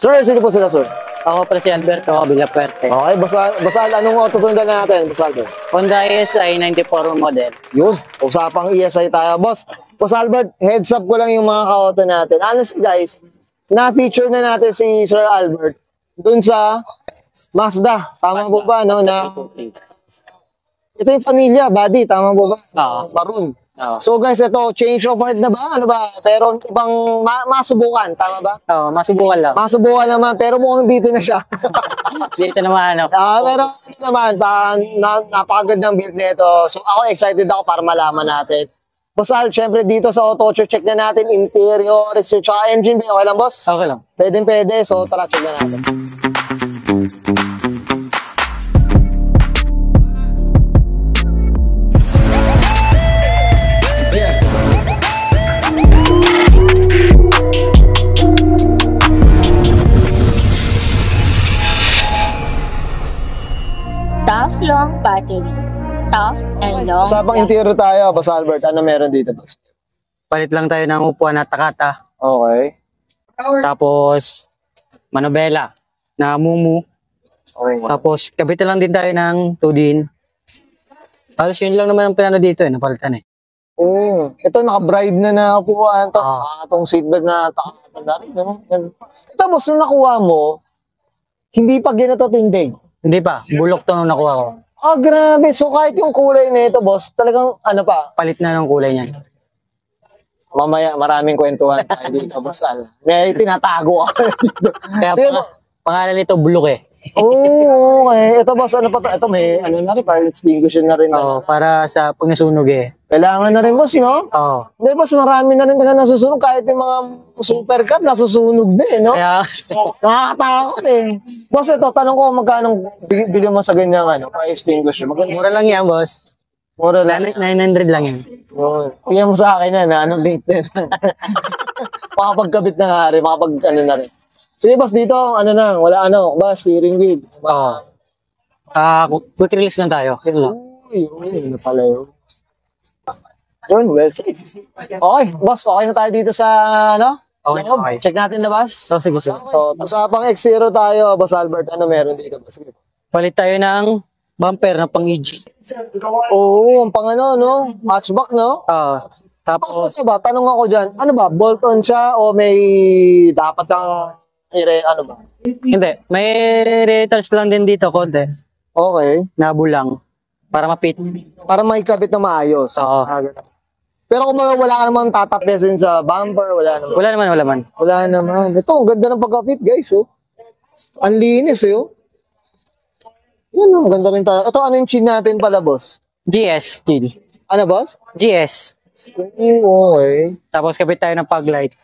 Sir, sino po sila, sir? Ako pala si Alberto Villapuerte. Okay, Basal, anong auto tundan natin, Boss Albert? Honda ESI 94 model. Yun, usapang ESI tayo. Boss Albert, heads up ko lang yung mga ka-auto natin. Honestly guys, na-feature na natin si Sir Albert dun sa Mazda. Tama po ba, no? Ito yung Familia, body. Tama po ba? Oo. Maroon. Oo. So guys, ito, change of heart na ba? Ano ba? Pero ibang masubukan, tama ba? Oo, masubukan lang. Masubukan naman, pero mukhang dito na siya. Dito naman, ano. Pero ano naman, napakagod ng build nito. So ako excited ako para malaman natin. Boss Al, syempre dito sa auto check na natin, interior, research, engine bay. Okay lang, boss? Okay lang. Pwede. So tara, check na natin. Tough long battery. Tough and long. Usapang interior tayo, Boss Albert. Ano meron dito, boss? Palit lang tayo ng upuan na Takata. Okay. Tapos, manobela na Mumu. Okay. Tapos, kabit lang din tayo ng Tudin. Halos yun lang naman ang pinano dito, napalitan eh. Ito, naka-bride na nakuha ito. Sa itong seatbelt na takata na rin. Ito, boss, nung nakuha mo, hindi pa ginato tindig. Hindi pa, bulok to nung nakuha ko. Grabe. So, kahit yung kulay na ito, boss, talagang, ano pa? Palit na ng kulay niya. Mamaya, maraming kwentuhan tayo dito, boss Al. May tinatago ako dito. Kaya pangalan nito, bulok eh. Okay. Ito, boss, ano pa to? Ito, may, ano na rin, fire extinguisher na rin. Oo, para sa pag nasunog eh. Kailangan na rin, boss, no? Oo. Hindi, boss, marami na rin talaga nasusunog. Kahit yung mga super cup, nasusunog na eh, no? Kaya, Nakakatakot eh. Boss, ito, tanong ko magkano bili mo sa ganyang ano, fire extinguisher. mura lang yan, boss. Mura lang. 900 lang yan. Piyam mo sa akin na anong link din. Makapagkabit na nga rin, makapag ano na rin. Sige, boss, dito, ano na, wala ano, ba, steering wheel. Oo. Quick release lang tayo. Yun lang. Ano pala yun? Yun, well said. Okay, boss, okay na tayo dito sa, ano? Okay. Check natin labas. Sige. So, usapang X0 tayo, Boss Albert, ano meron dito, boss? Palit tayo ng bumper na pang-EG. Oo, ang pang ano, no? Hatchback, no? Oo. Tapos, Tapos, ano ba, tanong ako dyan, ano ba, bolt-on siya o may dapat ang ano ba? hindi. May retouch lang din dito, konti. Okay. Nabulang. Para mapit. Para may kabit na maayos. Oo. Ganun. Pero kung wala ka namang tatapesin sa bumper, wala naman. Wala naman. Wala naman. Ito, ang ganda ng pagka-fit, guys, oh. Ang linis, eh, oh. Yan, ang ganda rin tayo. Ito, ano yung chin natin pala, boss? GS, Jill. Ano, boss? GS. Okay. Tapos kapit tayo ng pag light.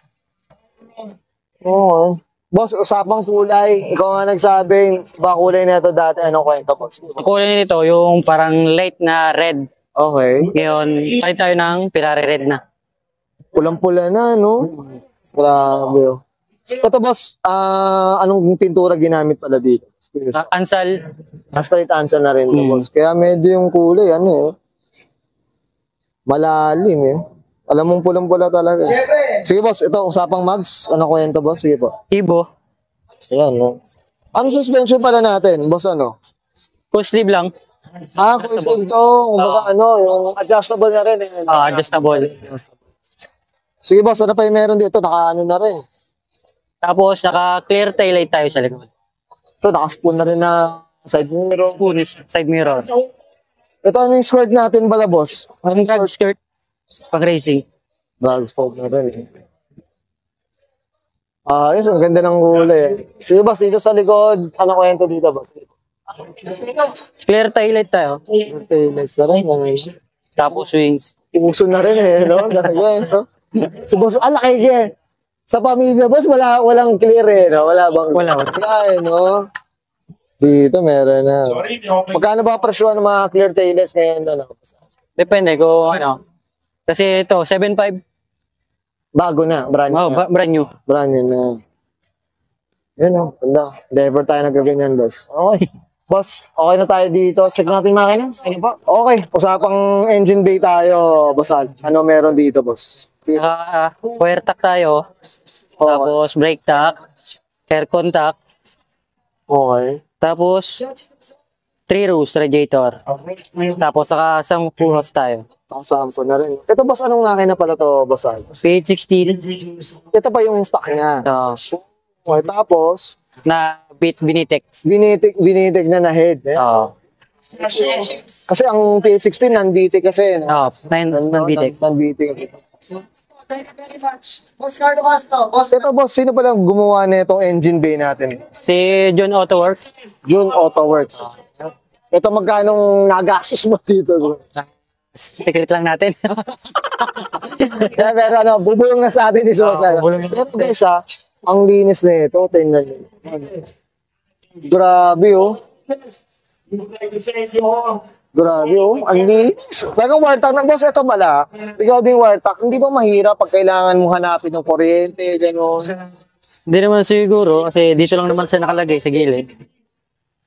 Oo. Boss, usapang kulay. Ikaw nga nagsabi, ba kulay na ito dati? Anong kwento, boss? Ang kulay nito, yung parang light na red. Okay. Ngayon, palit tayo ng Ferrari red na. Pulang-pula na, no? Grabe, oh. Ito, boss, anong pintura ginamit pala dito? Ansal. Straight answer na rin, boss. Kaya medyo yung kulay, ano eh. Malalim, eh. Alam mong pulang-pula talaga. Sige, boss. Ito, usapang mags. Ano kwento, boss? Sige po. Ibo. Ayan, no? Ano suspension pala natin, boss, ano? Full sleeve lang. Kung ito. Kumbaga, ano, yung adjustable na rin, eh. Adjustable. Sige, boss. Ano pa yung meron dito? Naka-ano na rin. Tapos, naka-clear taillight tayo sa likod. Ito, naka-spoon na rin na side mirror. Side mirror. Ito, ano yung skirt natin pala, boss? Anong Drag skirt. Pang racing. Drag spoke na rin, eh. Yes, ang ganda ng kulay. Sige, boss, dito sa likod. Ano kwento dito, boss? Clear taillight tayo. Okay, next na rin. Tapos wings. Uso na rin, eh, no? Talaga, eh, no? So, boss, laki, eh. Sa pamilya, boss, walang clear, eh, no? Wala bang? Wala. Eh, no? Dito, meron na. Magkano ba presyo ng mga clear tailless ngayon, no? Depende kung ano. Kasi ito, 7.5. Bago na, brand new. Brand new. Brand new na. Yun, no? Ganda. Never tayo nagkaganyan, boss. Okay. Boss, okay na tayo dito. Check natin makina. Ano pa? Okay. Usapang engine bay tayo, boss Al. Ano meron dito, boss? Wire tack tayo. Tapos brake tack. air contact, Okay. tapos 3 rows radiator. Tapos saka isang full house tayo. Nakasampo na rin. Ito, boss, anong makina pala to, boss Al? PH16 Ito pa yung stock niya. Okay, tapos, na binitek. binitig na head. Oo. Kasi ang PS16, non-BT kasi. No? Oo, non-bitek. Non-BT kasi. Ito, boss, sino pala gumawa na itong engine bay natin? Si John Autoworks. June Auto Works. Ito, magkanong nag-assist mo dito? Secret lang natin. Kaya, pero ano, bubulong na sa atin ni Susan. bubulong na. Pero guys, ang linis na ito. Tingnan nyo. Grabe, oh. Grabe, oh. Ang linis. Talagang wartak na, boss, ito pala. Ikaw din wartak. Hindi ba mahirap pag kailangan mo hanapin ng kuryente, gano'n? Hindi naman siguro kasi dito lang naman siya nakalagay sa gilid.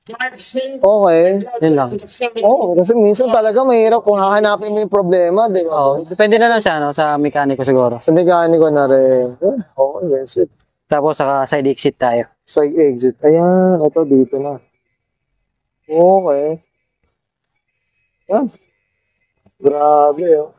Okay. Yun lang. Oo, kasi minsan talaga mahirap kung hahanapin mo yung problema, di ba? Oo, depende na lang siya no, sa mekaniko siguro. Sa mekaniko na rin. Oo, yes, it. Tapos saka side exit tayo. Side exit. Ayan, ito dito na. Okay. Yan. Grabe, oh.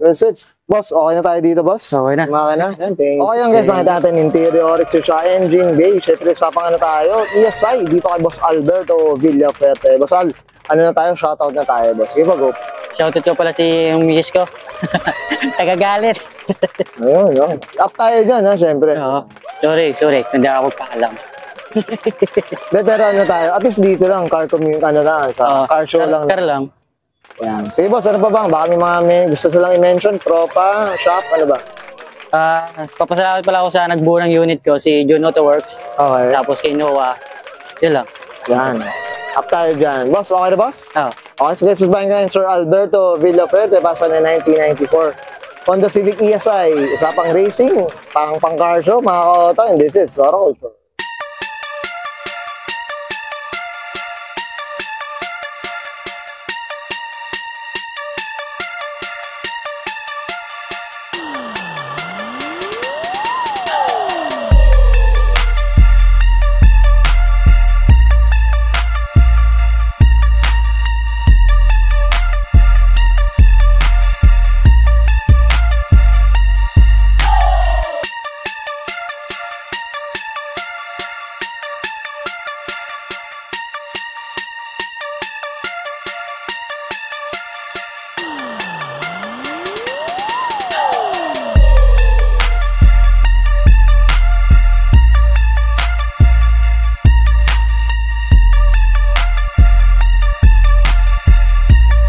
That's it. Boss, okay na tayo dito, boss? Okay na. Maka na. Okay yan, guys. Nakita natin interior, exterior, engine bay. Siyempre, usapang ano tayo. ESI, dito kay Boss Alberto Villaferte. Boss Al, ano na tayo? Shoutout na tayo, boss. Sige pa, go. Shoutout ko pala si yung misis ko. Tagagalit. Ayun, no? Up tayo dyan, ha, siyempre. Oo. Sorry. Hindi ako paalam. De, pero ano tayo? At least dito lang, car commute, ano lang, sa car show lang. Car lang. Yan. Sige, boss, ano pa bang? Baka may mga gusto silang i-mention? Tropa, shop, ano ba? Papasalamat pala ako sa nagbuo ng unit ko, si John Autoworks. Okay. Tapos kay Noah. Yun lang. Yan. Up tayo dyan. Boss, okay na, boss? Oo. Okay, so guys, susbahin ka Sir Alberto Villaferte, basa na 1994. Honda Civic ESI, usapang racing, pang car show, mga kauto, and this is Soro Culture.